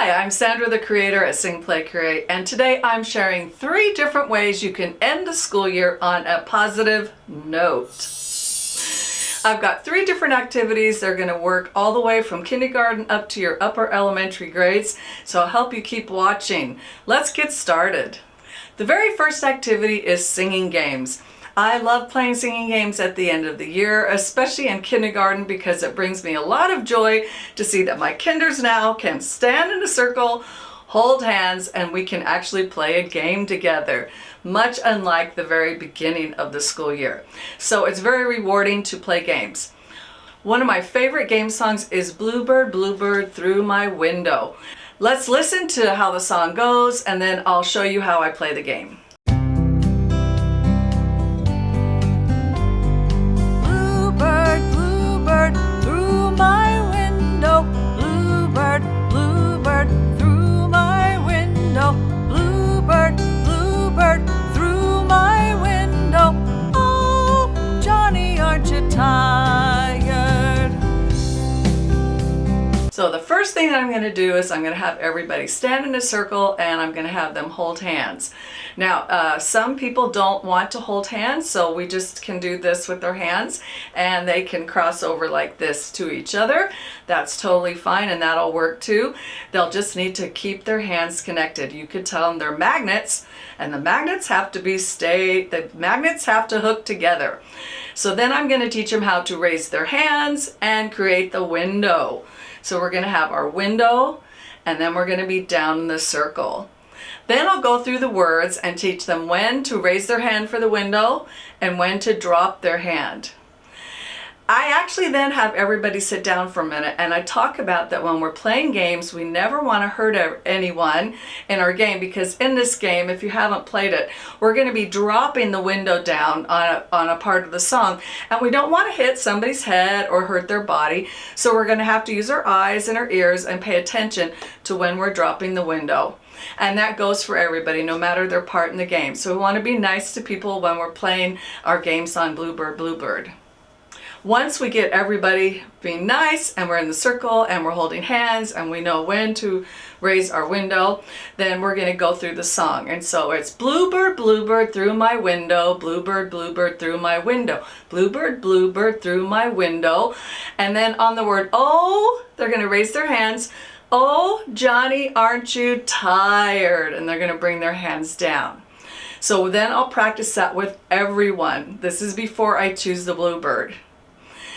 Hi, I'm Sandra, the creator at Sing Play Create, and today I'm sharing 3 different ways you can end the school year on a positive note. I've got 3 different activities. They're going to work all the way from kindergarten up to your upper elementary grades, so I'll help you keep watching. Let's get started. The very first activity is singing games. I love playing singing games at the end of the year, especially in kindergarten, because it brings me a lot of joy to see that my kinders now can stand in a circle, hold hands, and we can actually play a game together, much unlike the very beginning of the school year. So it's very rewarding to play games. One of my favorite game songs is Bluebird, Bluebird Through My Window. Let's listen to how the song goes, and then I'll show you how I play the game. So the first thing that I'm going to do is I'm going to have everybody stand in a circle and I'm going to have them hold hands. Now, some people don't want to hold hands, so we just can do this with their hands and they can cross over like this to each other. That's totally fine and that'll work too. They'll just need to keep their hands connected. You could tell them they're magnets, and the magnets have to hook together. So then I'm going to teach them how to raise their hands and create the window. So we're going to have our window, and then we're going to be down in the circle. Then I'll go through the words and teach them when to raise their hand for the window and when to drop their hand. I actually then have everybody sit down for a minute, and I talk about that when we're playing games, we never want to hurt anyone in our game, because in this game, if you haven't played it, we're going to be dropping the window down on a part of the song, and we don't want to hit somebody's head or hurt their body, so we're going to have to use our eyes and our ears and pay attention to when we're dropping the window. And that goes for everybody, no matter their part in the game. So we want to be nice to people when we're playing our games on Bluebird, Bluebird. Once we get everybody being nice and we're in the circle and we're holding hands and we know when to raise our window, then we're going to go through the song. And so it's Bluebird, Bluebird through my window, Bluebird, Bluebird through my window, Bluebird, Bluebird through my window. And then on the word oh, they're going to raise their hands. Oh, Johnny, aren't you tired? And they're going to bring their hands down. So then I'll practice that with everyone. This is before I choose the Bluebird.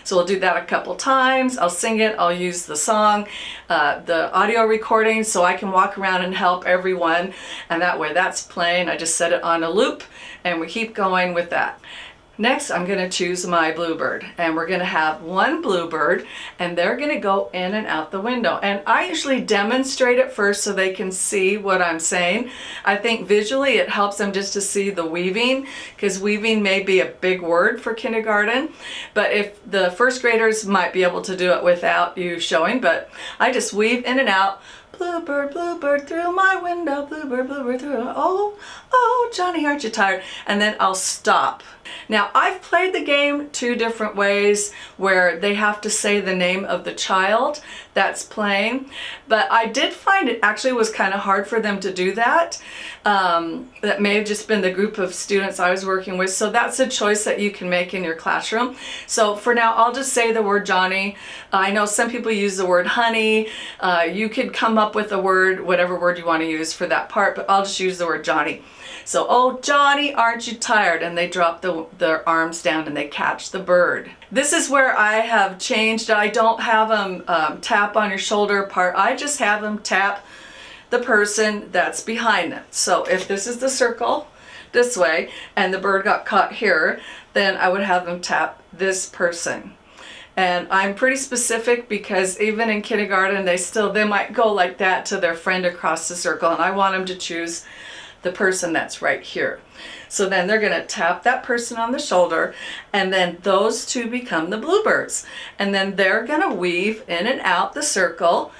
So we'll do that a couple times. I'll sing it, I'll use the song, the audio recording, so I can walk around and help everyone. And that way that's playing. I just set it on a loop and we keep going with that. Next, I'm going to choose my Bluebird, and we're going to have one Bluebird, and they're going to go in and out the window. And I usually demonstrate it first so they can see what I'm saying. I think visually it helps them just to see the weaving, because weaving may be a big word for kindergarten, but if the first graders might be able to do it without you showing, but I just weave in and out. Bluebird, Bluebird through my window, Bluebird, Bluebird through, oh, oh, Johnny, aren't you tired? And then I'll stop. Now, I've played the game 2 different ways where they have to say the name of the child that's playing, but I did find it actually was kind of hard for them to do that. That may have just been the group of students I was working with, so that's a choice that you can make in your classroom. So for now, I'll just say the word Johnny. I know some people use the word honey. You could come up with a word, whatever word you want to use for that part, but I'll just use the word Johnny. So, oh, Johnny, aren't you tired? And they drop their arms down and they catch the bird. This is where I have changed. I don't have them tap on your shoulder part. I just have them tap the person that's behind them. So if this is the circle this way and the bird got caught here, then I would have them tap this person. And I'm pretty specific because even in kindergarten, they might go like that to their friend across the circle, and I want them to choose the person that's right here. So then they're going to tap that person on the shoulder, and then those 2 become the Bluebirds. And then they're going to weave in and out the circle,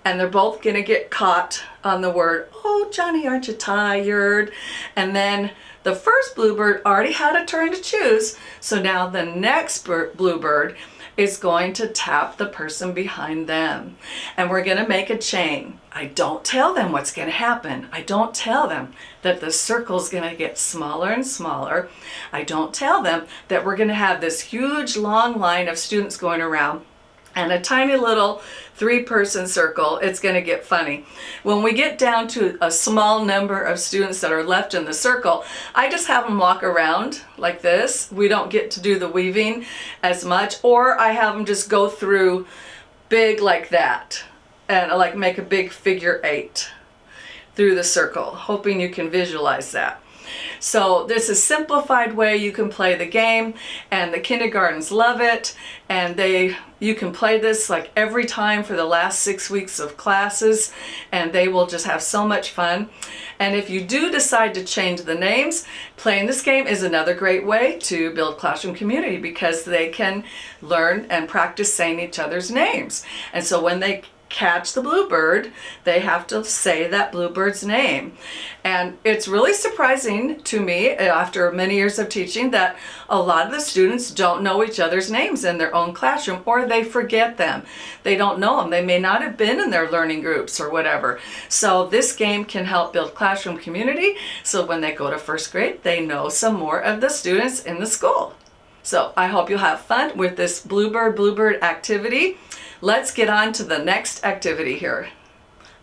and they're both going to get caught on the word, oh, Johnny, aren't you tired? And then the first Bluebird already had a turn to choose, so now the next Bluebird is going to tap the person behind them. And we're going to make a chain. I don't tell them what's going to happen. I don't tell them that the circle's going to get smaller and smaller. I don't tell them that we're going to have this huge long line of students going around and a tiny little 3-person circle. It's going to get funny. When we get down to a small number of students that are left in the circle, I just have them walk around like this. We don't get to do the weaving as much, or I have them just go through big like that and like make a big figure 8 through the circle, hoping you can visualize that. So this is a simplified way you can play the game, and the kindergartens love it, and you can play this like every time for the last 6 weeks of classes, and they will just have so much fun. And if you do decide to change the names, playing this game is another great way to build classroom community, because they can learn and practice saying each other's names. And so when they catch the bluebird, they have to say that bluebird's name. And it's really surprising to me, after many years of teaching, that a lot of the students don't know each other's names in their own classroom, or they forget them. They don't know them. They may not have been in their learning groups or whatever. So this game can help build classroom community, so when they go to first grade, they know some more of the students in the school. So I hope you'll have fun with this bluebird activity. Let's get on to the next activity here.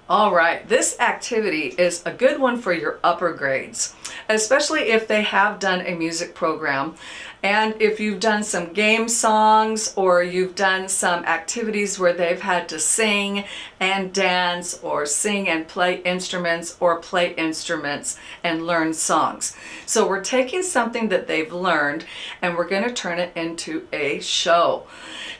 All right, this activity is a good one for your upper grades, especially if they have done a music program, and if you've done some game songs, or you've done some activities where they've had to sing and dance, or sing and play instruments, or play instruments and learn songs. So we're taking something that they've learned and we're going to turn it into a show.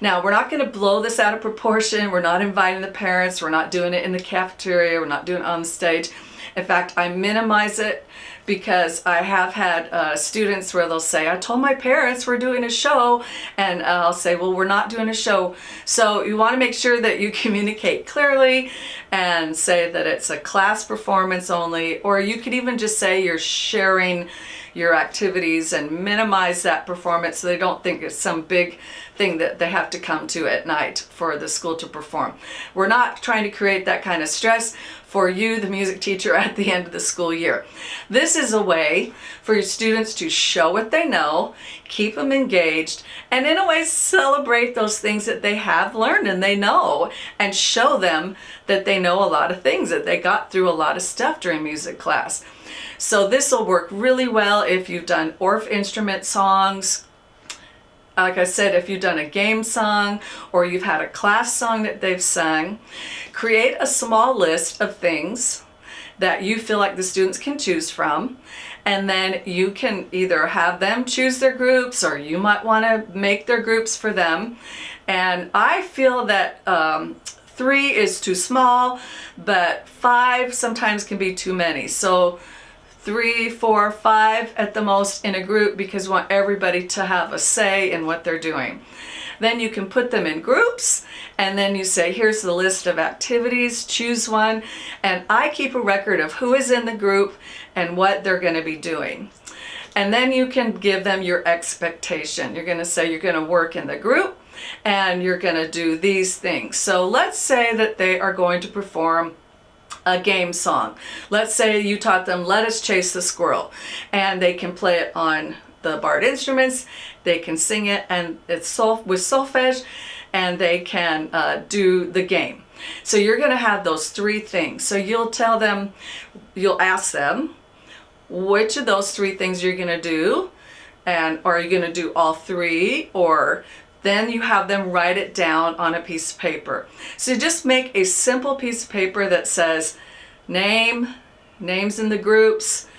Now, we're not going to blow this out of proportion. We're not inviting the parents. We're not doing it in the cafeteria. We're not doing it on the stage. In fact, I minimize it, because I have had students where they'll say, I told my parents we're doing a show, and I'll say, well, we're not doing a show. So you want to make sure that you communicate clearly and say that it's a class performance only, or you could even just say you're sharing your activities and minimize that performance so they don't think it's some big thing that they have to come to at night for the school to perform. We're not trying to create that kind of stress for you, the music teacher, at the end of the school year. This is a way for your students to show what they know, keep them engaged, and in a way celebrate those things that they have learned and they know, and show them that they know a lot of things, that they got through a lot of stuff during music class. So this will work really well if you've done Orff instrument songs. Like I said, if you've done a game song, or you've had a class song that they've sung, create a small list of things that you feel like the students can choose from, and then you can either have them choose their groups, or you might want to make their groups for them. And I feel that 3 is too small, but 5 sometimes can be too many. So 3, 4, 5 at the most in a group, because we want everybody to have a say in what they're doing. Then you can put them in groups, and then you say, here's the list of activities, choose one, and I keep a record of who is in the group and what they're going to be doing. And then you can give them your expectation. You're going to say you're going to work in the group and you're going to do these things. So let's say that they are going to perform a game song. Let's say you taught them Let Us Chase the Squirrel, and they can play it on the barred instruments, they can sing it, and it's with solfege, and they can do the game. So you're going to have those 3 things. So you'll tell them, you'll ask them which of those 3 things you're going to do, and are you going to do all 3, or then you have them write it down on a piece of paper. So just make a simple piece of paper that says names in the groups,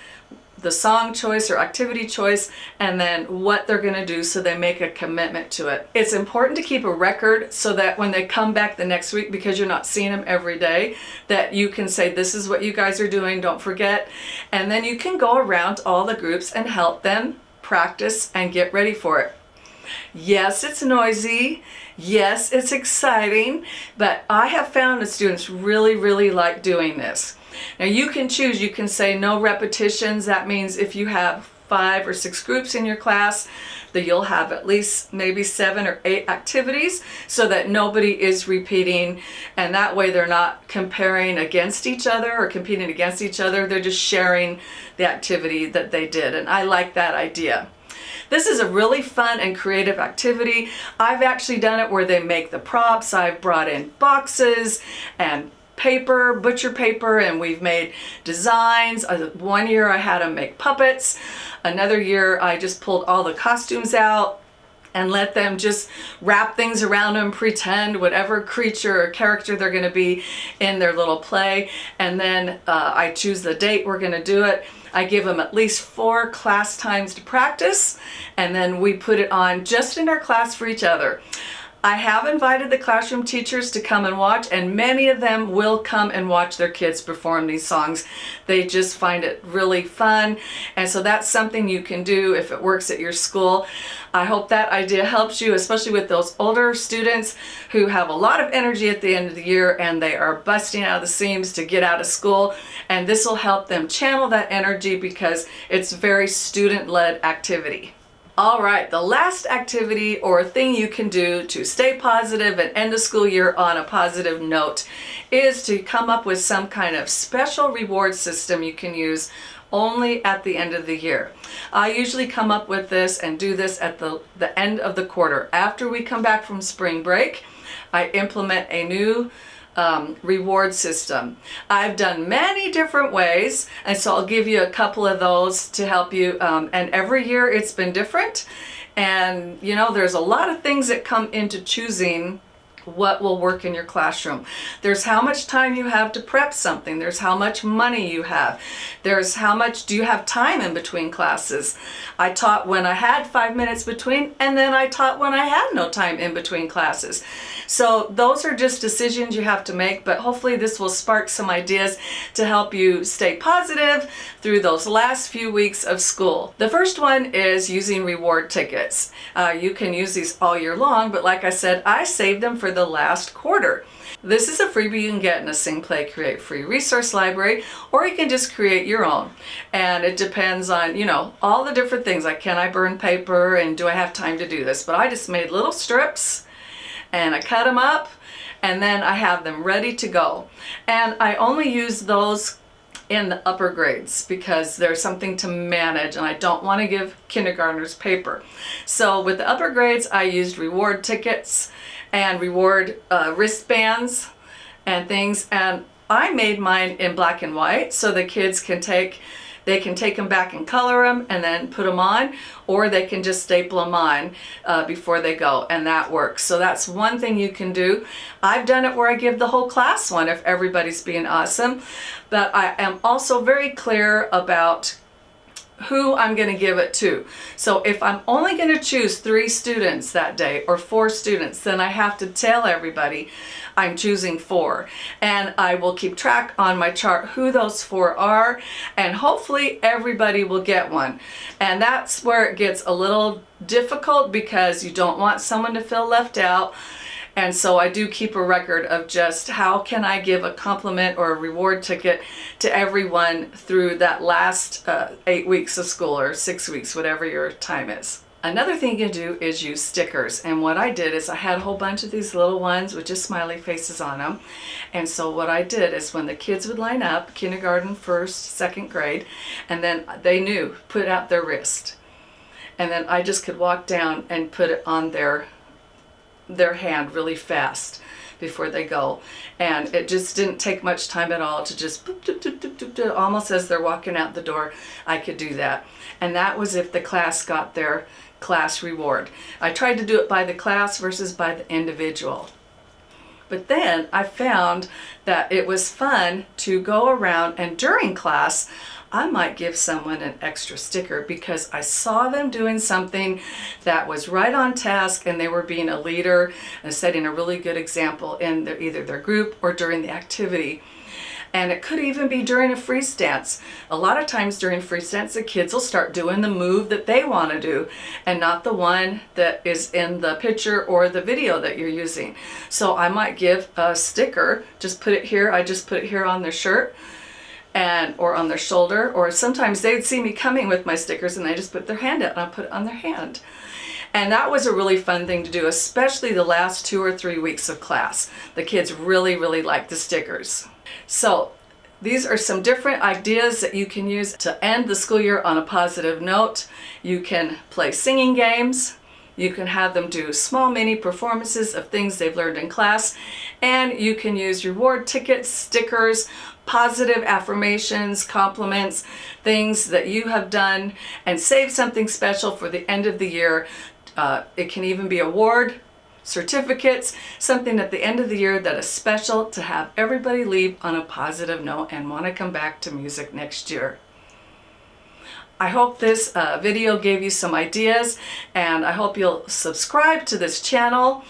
the song choice or activity choice, and then what they're going to do, so they make a commitment to it. It's important to keep a record so that when they come back the next week, because you're not seeing them every day, that you can say, this is what you guys are doing, don't forget. And then you can go around to all the groups and help them practice and get ready for it. Yes, it's noisy. Yes, it's exciting, but I have found that students really, really like doing this. Now you can choose, you can say no repetitions. That means if you have 5 or 6 groups in your class, that you'll have at least maybe 7 or 8 activities so that nobody is repeating, and that way they're not comparing against each other or competing against each other. They're just sharing the activity that they did, and I like that idea. This is a really fun and creative activity. I've actually done it where they make the props. I've brought in boxes and paper, butcher paper, and we've made designs. One year I had them make puppets. Another year I just pulled all the costumes out and let them just wrap things around them, pretend whatever creature or character they're gonna be in their little play. And then I choose the date we're gonna do it. I give them at least 4 class times to practice, and then we put it on just in our class for each other. I have invited the classroom teachers to come and watch, and many of them will come and watch their kids perform these songs. They just find it really fun, and so that's something you can do if it works at your school. I hope that idea helps you, especially with those older students who have a lot of energy at the end of the year and they are busting out of the seams to get out of school, and this will help them channel that energy because it's very student-led activity. All right, the last activity or thing you can do to stay positive and end the school year on a positive note is to come up with some kind of special reward system you can use only at the end of the year. I usually come up with this and do this at the end of the quarter. After we come back from spring break, I implement a new reward system. I've done many different ways, and so I'll give you a couple of those to help you, and every year it's been different, and you know, there's a lot of things that come into choosing what will work in your classroom. There's how much time you have to prep something. There's how much money you have. There's how much do you have time in between classes. I taught when I had 5 minutes between, and then I taught when I had no time in between classes. So those are just decisions you have to make, but hopefully this will spark some ideas to help you stay positive through those last few weeks of school. The first one is using reward tickets. You can use these all year long, but like I said, I saved them for the last quarter. This is a freebie you can get in a Sing Play Create free resource library, or you can just create your own. And it depends on, you know, all the different things, like can I burn paper and do I have time to do this? But I just made little strips and I cut them up, and then I have them ready to go. And I only use those in the upper grades because there's something to manage and I don't want to give kindergartners paper. So with the upper grades, I used reward tickets and reward wristbands and things, and I made mine in black and white so the kids can take them back and color them and then put them on, or they can just staple them on before they go, and that works. So that's one thing you can do. I've done it where I give the whole class one if everybody's being awesome, but I am also very clear about who I'm going to give it to. So if I'm only going to choose 3 students that day or 4 students, then I have to tell everybody I'm choosing 4, and I will keep track on my chart who those 4 are, and hopefully everybody will get one. And that's where it gets a little difficult because you don't want someone to feel left out. And so I do keep a record of just how can I give a compliment or a reward ticket to everyone through that last 8 weeks of school or 6 weeks, whatever your time is. Another thing you can do is use stickers. And what I did is I had a whole bunch of these little ones with just smiley faces on them. And so what I did is when the kids would line up, kindergarten, first, second grade, and then they knew, put out their wrist. And then I just could walk down and put it on their hand really fast before they go, and it just didn't take much time at all to just boop, doop, doop, doop, doop, doop, almost as they're walking out the door. I could do that, and that was if the class got their class reward. I tried to do it by the class versus by the individual. But then I found that it was fun to go around, and during class I might give someone an extra sticker because I saw them doing something that was right on task, and they were being a leader and setting a really good example in either their group or during the activity. And it could even be during a freeze dance. A lot of times during freeze dance, the kids will start doing the move that they want to do and not the one that is in the picture or the video that you're using. So I might give a sticker, just put it here. I just put it here on their shirt. or on their shoulder, or sometimes they'd see me coming with my stickers and I just put their hand out and I'll put it on their hand. And that was a really fun thing to do, especially the last 2 or 3 weeks of class. The kids really, really liked the stickers. So these are some different ideas that you can use to end the school year on a positive note. You can play singing games. You can have them do small mini performances of things they've learned in class. And you can use reward tickets, stickers, positive affirmations, compliments, things that you have done, and save something special for the end of the year. It can even be award certificates, something at the end of the year that is special to have everybody leave on a positive note and want to come back to music next year. I hope this video gave you some ideas, and I hope you'll subscribe to this channel.